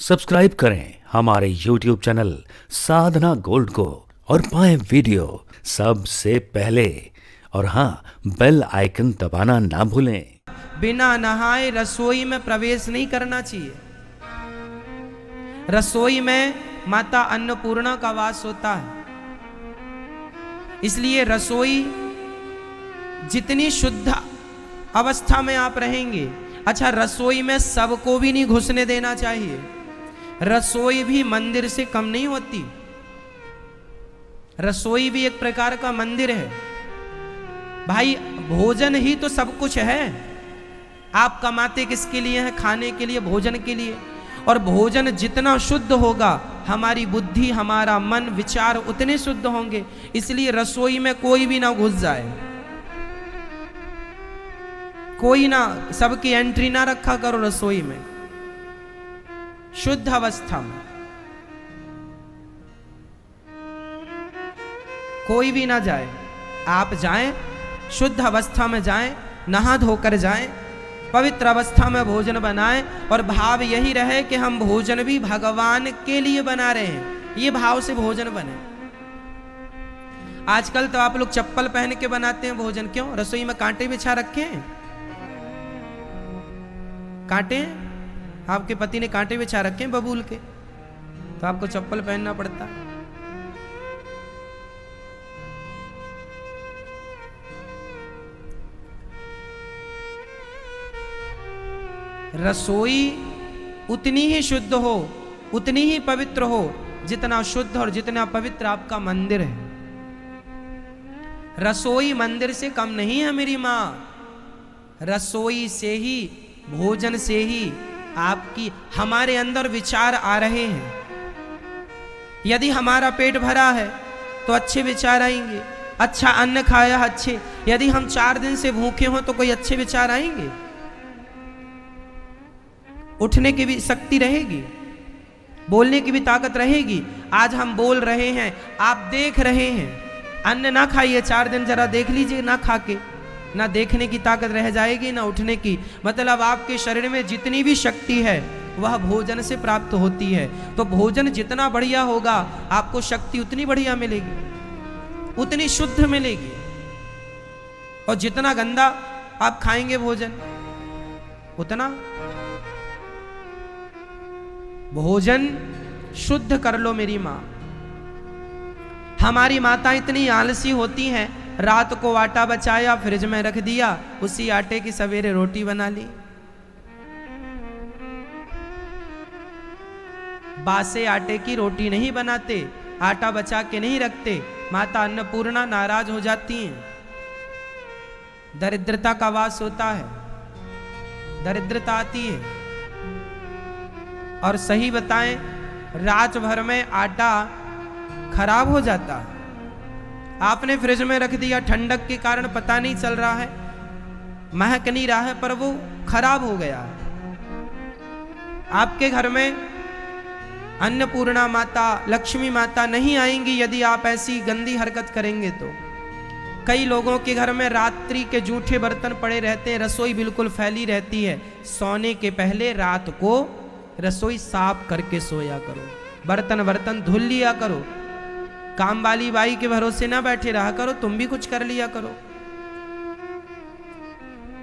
Subscribe करें हमारे YouTube channel साधना gold को और पाएं वीडियो सबसे पहले। और हाँ, बेल आइकन दबाना ना भूलें। बिना नहाए रसोई में प्रवेश नहीं करना चाहिए। रसोई में माता अन्नपूर्णा का वास होता है, इसलिए रसोई जितनी शुद्ध अवस्था में आप रहेंगे। अच्छा, रसोई में सबको भी नहीं घुसने देना चाहिए। रसोई भी मंदिर से कम नहीं होती। रसोई भी एक प्रकार का मंदिर है भाई। भोजन ही तो सब कुछ है। आप कमाते किसके लिए हैं? खाने के लिए, भोजन के लिए। और भोजन जितना शुद्ध होगा, हमारी बुद्धि, हमारा मन, विचार उतने शुद्ध होंगे। इसलिए रसोई में कोई भी ना घुस जाए, कोई ना, सबकी एंट्री ना रखा करो रसोई में। शुद्ध अवस्था में कोई भी ना जाए। आप जाएं, शुद्ध अवस्था में जाएं, नहा धोकर जाएं, पवित्र अवस्था में भोजन बनाएं। और भाव यही रहे कि हम भोजन भी भगवान के लिए बना रहे हैं। ये भाव से भोजन बने। आजकल तो आप लोग चप्पल पहन के बनाते हैं भोजन। क्यों? रसोई में कांटे बिछा रखे हैं। कांटे, आपके पति ने कांटे बिछा रखे हैं बबूल के, तो आपको चप्पल पहनना पड़ता है। रसोई उतनी ही शुद्ध हो, उतनी ही पवित्र हो, जितना शुद्ध और जितना पवित्र आपका मंदिर है। रसोई मंदिर से कम नहीं है मेरी मां। रसोई से ही, भोजन से ही आपकी, हमारे अंदर विचार आ रहे हैं। यदि हमारा पेट भरा है तो अच्छे विचार आएंगे। अच्छा अन्न खाया अच्छे। यदि हम 4 दिन से भूखे हों तो कोई अच्छे विचार आएंगे? उठने की भी शक्ति रहेगी, बोलने की भी ताकत रहेगी। आज हम बोल रहे हैं, आप देख रहे हैं। अन्न ना खाइए 4 दिन, जरा देख लीजिए ना खा के, ना देखने की ताकत रह जाएगी, ना उठने की। मतलब आपके शरीर में जितनी भी शक्ति है वह भोजन से प्राप्त होती है। तो भोजन जितना बढ़िया होगा, आपको शक्ति उतनी बढ़िया मिलेगी, उतनी शुद्ध मिलेगी। और जितना गंदा आप खाएंगे भोजन, उतना। भोजन शुद्ध कर लो मेरी मां। हमारी माता इतनी आलसी होती हैं, रात को आटा बचाया, फ्रिज में रख दिया, उसी आटे की सवेरे रोटी बना ली। बासे आटे की रोटी नहीं बनाते, आटा बचा के नहीं रखते। माता अन्नपूर्णा नाराज हो जाती हैं। दरिद्रता का वास होता है, दरिद्रता आती है। और सही बताएं, रात भर में आटा खराब हो जाता है। आपने फ्रिज में रख दिया, ठंडक के कारण पता नहीं चल रहा है, महक नहीं रहा है, पर वो खराब हो गया है। आपके घर में अन्नपूर्णा माता, लक्ष्मी माता नहीं आएंगी यदि आप ऐसी गंदी हरकत करेंगे तो। कई लोगों के घर में रात्रि के जूठे बर्तन पड़े रहते हैं, रसोई बिल्कुल फैली रहती है। सोने के पहले रात को रसोई साफ करके सोया करो, बर्तन बर्तन धुल लिया करो। काम वाली बाई के भरोसे ना बैठे रहा करो, तुम भी कुछ कर लिया करो।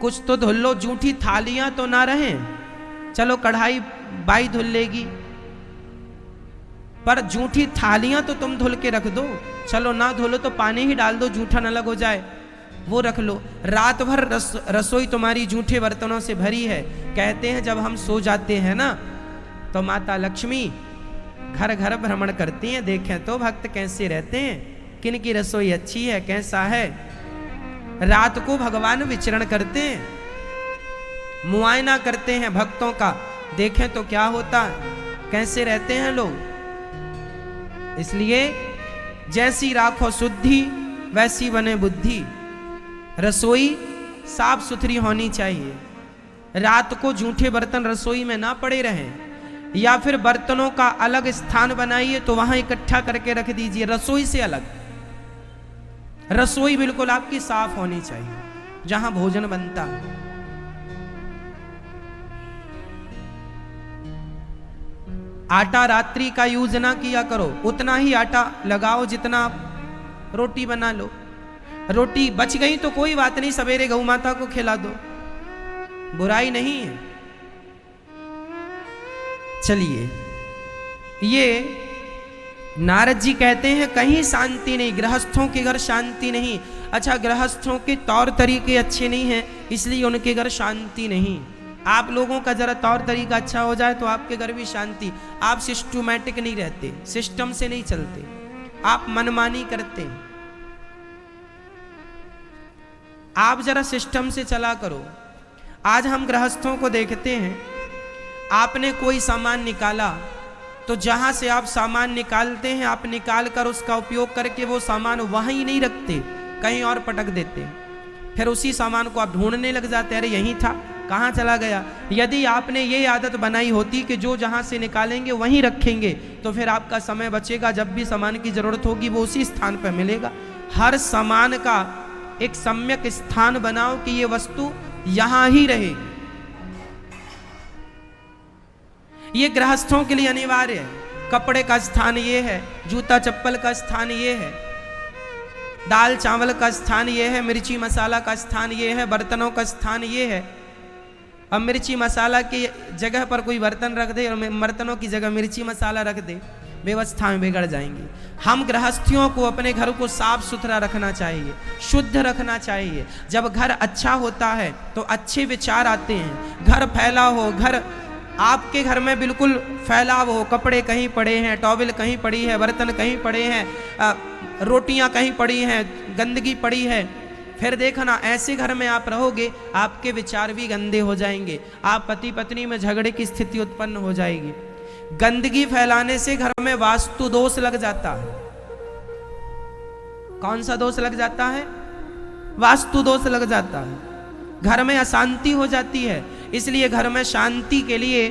कुछ तो धुल लो, जूठी थालियां तो ना रहें। चलो कढ़ाई बाई धुल लेगी, पर जूठी थालियां तो तुम धुल के रख दो। चलो ना धुलो तो पानी ही डाल दो, जूठा न अलग हो जाए, वो रख लो। रात भर रसोई तुम्हारी जूठे बर्तनों से भरी है। कहते हैं जब हम सो जाते हैं ना, तो माता लक्ष्मी घर घर भ्रमण करती हैं, देखें तो भक्त कैसे रहते हैं, किन की रसोई अच्छी है, कैसा है। रात को भगवान विचरण करते हैं, मुआयना करते हैं भक्तों का, देखें तो क्या होता है, कैसे रहते हैं लोग। इसलिए जैसी राखो शुद्धि, वैसी बने बुद्धि। रसोई साफ सुथरी होनी चाहिए। रात को जूठे बर्तन रसोई में ना पड़े रहें, या फिर बर्तनों का अलग स्थान बनाइए तो वहां इकट्ठा करके रख दीजिए, रसोई से अलग। रसोई बिल्कुल आपकी साफ होनी चाहिए, जहां भोजन बनता है। आटा रात्रि का यूज ना किया करो, उतना ही आटा लगाओ जितना आप रोटी बना लो। रोटी बच गई तो कोई बात नहीं, सवेरे गौ माता को खिला दो, बुराई नहीं है। चलिए, ये नारद जी कहते हैं कहीं शांति नहीं, गृहस्थों के घर शांति नहीं। अच्छा, गृहस्थों के तौर तरीके अच्छे नहीं हैं इसलिए उनके घर शांति नहीं। आप लोगों का जरा तौर तरीका अच्छा हो जाए तो आपके घर भी शांति। आप सिस्टमैटिक नहीं रहते, सिस्टम से नहीं चलते, आप मनमानी करते हैं। आप जरा सिस्टम से चला करो। आज हम गृहस्थों को देखते हैं, आपने कोई सामान निकाला तो जहां से आप सामान निकालते हैं, आप निकाल कर उसका उपयोग करके वो सामान वहीं नहीं रखते, कहीं और पटक देते हैं। फिर उसी सामान को आप ढूंढने लग जाते हैं, अरे यहीं था, कहाँ चला गया। यदि आपने ये आदत बनाई होती कि जो जहां से निकालेंगे वहीं रखेंगे तो फिर आपका समय बचेगा, जब भी सामान की जरूरत होगी वो उसी स्थान पर मिलेगा। हर सामान का एक सम्यक स्थान बनाओ कि ये वस्तु यहां ही रहे। ये गृहस्थों के लिए अनिवार्य है। कपड़े का स्थान ये है, जूता चप्पल का स्थान ये है, दाल चावल का स्थान ये है, मिर्ची मसाला का स्थान ये है, बर्तनों का स्थान ये है। अब मिर्ची मसाला की जगह पर कोई बर्तन रख दे और बर्तनों की जगह मिर्ची मसाला रख दे, व्यवस्था में बिगड़ जाएंगी। हम गृहस्थियों को अपने घर को साफ सुथरा रखना चाहिए, शुद्ध रखना चाहिए। जब घर अच्छा होता है तो अच्छे विचार आते हैं। घर फैला हो, घर आपके घर में बिल्कुल फैलाव हो, कपड़े कहीं पड़े हैं, टॉवल कहीं पड़ी है, बर्तन कहीं पड़े हैं, रोटियां कहीं पड़ी हैं, गंदगी पड़ी है, फिर देखना ऐसे घर में आप रहोगे, आपके विचार भी गंदे हो जाएंगे। आप पति पत्नी में झगड़े की स्थिति उत्पन्न हो जाएगी। गंदगी फैलाने से घर में वास्तु दोष लग जाता है। कौन सा दोष लग जाता है? वास्तु दोष लग जाता है। घर में अशांति हो जाती है। इसलिए घर में शांति के लिए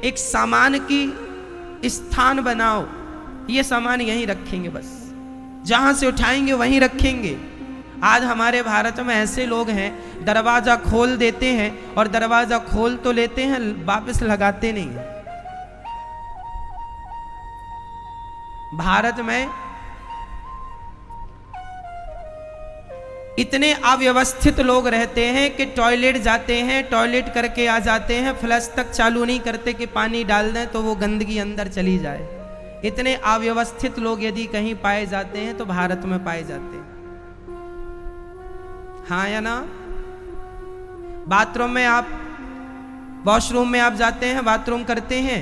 एक सामान की स्थान बनाओ। ये सामान यहीं रखेंगे, बस जहां से उठाएंगे वहीं रखेंगे। आज हमारे भारत में ऐसे लोग हैं, दरवाजा खोल देते हैं और दरवाजा खोल तो लेते हैं, वापस लगाते नहीं हैं। भारत में इतने अव्यवस्थित लोग रहते हैं कि टॉयलेट जाते हैं, टॉयलेट करके आ जाते हैं, फ्लश तक चालू नहीं करते कि पानी डाल दें तो वो गंदगी अंदर चली जाए। इतने अव्यवस्थित लोग यदि कहीं पाए जाते हैं तो भारत में पाए जाते हैं। हाँ या ना? बाथरूम में आप, वॉशरूम में आप जाते हैं, बाथरूम करते हैं,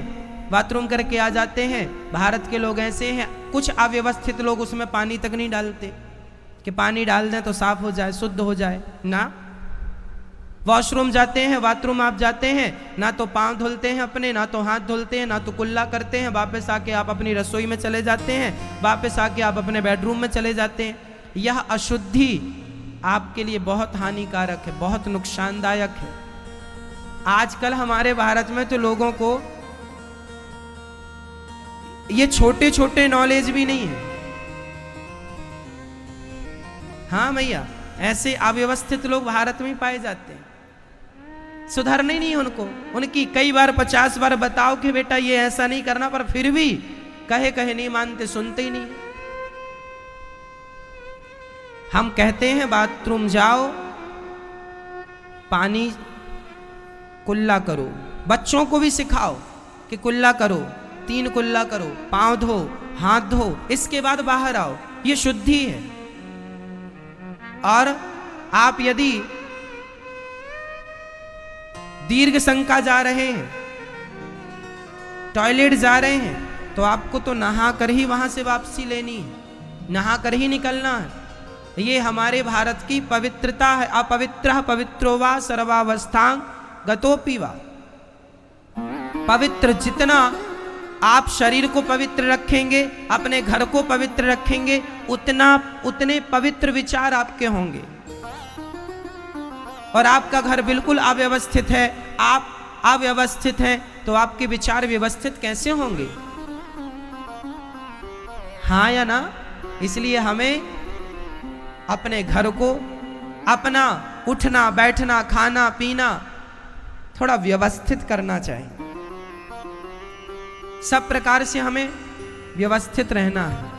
बाथरूम करके आ जाते हैं। भारत के लोग ऐसे हैं, कुछ अव्यवस्थित लोग उसमें पानी तक नहीं डालते कि पानी डाल दें तो साफ हो जाए, शुद्ध हो जाए ना। वॉशरूम जाते हैं, बाथरूम आप जाते हैं, ना तो पांव धुलते हैं अपने, ना तो हाथ धुलते हैं, ना तो कुल्ला करते हैं। वापस आके आप अपनी रसोई में चले जाते हैं, वापस आके आप अपने बेडरूम में चले जाते हैं। यह अशुद्धि आपके लिए बहुत हानिकारक है, बहुत नुकसानदायक है। आजकल हमारे भारत में तो लोगों को ये छोटे छोटे नॉलेज भी नहीं है। हाँ भैया, ऐसे अव्यवस्थित लोग भारत में पाए जाते हैं। सुधरने नहीं उनको, उनकी कई बार 50 बार बताओ कि बेटा ये ऐसा नहीं करना, पर फिर भी कहे कहे नहीं मानते, सुनते ही नहीं। हम कहते हैं बाथरूम जाओ, पानी कुल्ला करो, बच्चों को भी सिखाओ कि कुल्ला करो, 3 कुल्ला करो, पांव धो, हाथ धो, इसके बाद बाहर आओ। ये शुद्धि है। और आप यदि दीर्घ संका जा रहे हैं, टॉयलेट जा रहे हैं, तो आपको तो नहा कर ही वहां से वापसी लेनी है, नहा कर ही निकलना है। ये हमारे भारत की पवित्रता है। अपवित्रः पवित्रो वा सर्वावस्थां गतोपि वा। पवित्र, जितना आप शरीर को पवित्र रखेंगे, अपने घर को पवित्र रखेंगे, उतने पवित्र विचार आपके होंगे। और आपका घर बिल्कुल अव्यवस्थित है, आप अव्यवस्थित हैं, तो आपके विचार व्यवस्थित कैसे होंगे? हाँ या ना? इसलिए हमें अपने घर को, अपना उठना बैठना खाना पीना थोड़ा व्यवस्थित करना चाहिए। सब प्रकार से हमें व्यवस्थित रहना है।